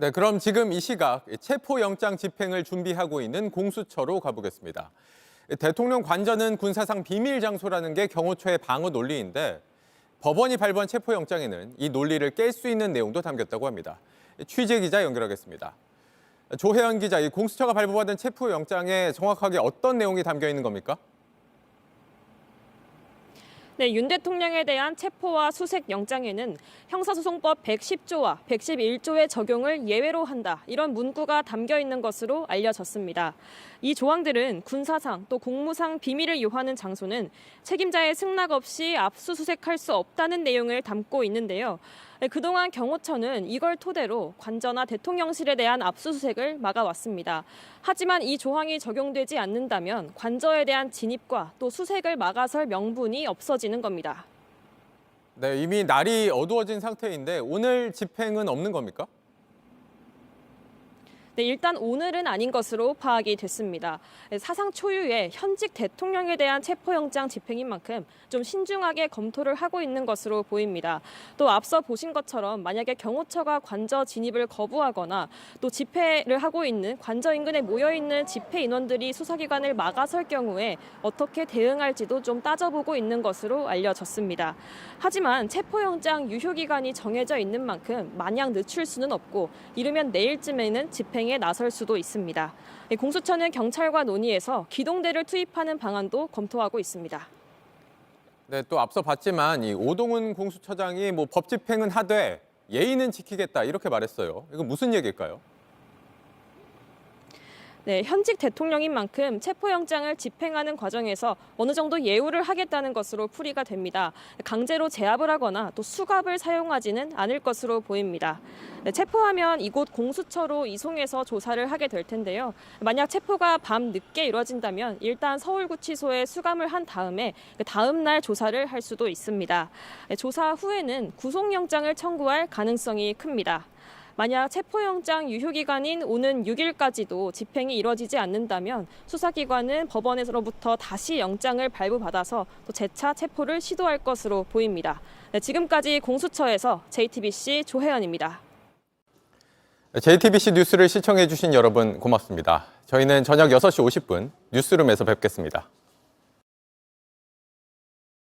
네, 그럼 지금 이 시각 체포영장 집행을 준비하고 있는 공수처로 가보겠습니다. 대통령 관저는 군사상 비밀 장소라는 게 경호처의 방어 논리인데 법원이 발부한 체포영장에는 이 논리를 깰 수 있는 내용도 담겼다고 합니다. 취재 기자 연결하겠습니다. 조혜연 기자, 이 공수처가 발부받은 체포영장에 정확하게 어떤 내용이 담겨 있는 겁니까? 네, 윤 대통령에 대한 체포와 수색 영장에는 형사소송법 110조와 111조의 적용을 예외로 한다. 이런 문구가 담겨 있는 것으로 알려졌습니다. 이 조항들은 군사상 또 공무상 비밀을 요하는 장소는 책임자의 승낙 없이 압수수색할 수 없다는 내용을 담고 있는데요. 그동안 경호처는 이걸 토대로 관저나 대통령실에 대한 압수수색을 막아왔습니다. 하지만 이 조항이 적용되지 않는다면 관저에 대한 진입과 또 수색을 막아설 명분이 없어지는 겁니다. 네, 이미 날이 어두워진 상태인데 오늘 집행은 없는 겁니까? 네, 일단 오늘은 아닌 것으로 파악이 됐습니다. 사상 초유의 현직 대통령에 대한 체포영장 집행인 만큼 좀 신중하게 검토를 하고 있는 것으로 보입니다. 또 앞서 보신 것처럼 만약에 경호처가 관저 진입을 거부하거나 또 집회를 하고 있는 관저 인근에 모여있는 집회 인원들이 수사기관을 막아설 경우에 어떻게 대응할지도 좀 따져보고 있는 것으로 알려졌습니다. 하지만 체포영장 유효기간이 정해져 있는 만큼 마냥 늦출 수는 없고 이르면 내일쯤에는 집행에 나설 수도 있습니다. 공수처는 경찰과 논의해서 기동대를 투입하는 방안도 검토하고 있습니다. 네, 또 앞서 봤지만 이 오동훈 공수처장이 법 집행은 하되 예의는 지키겠다 이렇게 말했어요. 이거 무슨 얘기일까요? 네, 현직 대통령인 만큼 체포영장을 집행하는 과정에서 어느 정도 예우를 하겠다는 것으로 풀이가 됩니다. 강제로 제압을 하거나 또 수갑을 사용하지는 않을 것으로 보입니다. 네, 체포하면 이곳 공수처로 이송해서 조사를 하게 될 텐데요. 만약 체포가 밤 늦게 이루어진다면 일단 서울구치소에 수감을 한 다음에 다음 날 조사를 할 수도 있습니다. 네, 조사 후에는 구속영장을 청구할 가능성이 큽니다. 만약 체포영장 유효기간인 오는 6일까지도 집행이 이뤄지지 않는다면 수사기관은 법원에서로부터 다시 영장을 발부받아서 또 재차 체포를 시도할 것으로 보입니다. 네, 지금까지 공수처에서 JTBC 조혜연입니다. JTBC 뉴스를 시청해 주신 여러분 고맙습니다. 저희는 저녁 6시 50분 뉴스룸에서 뵙겠습니다.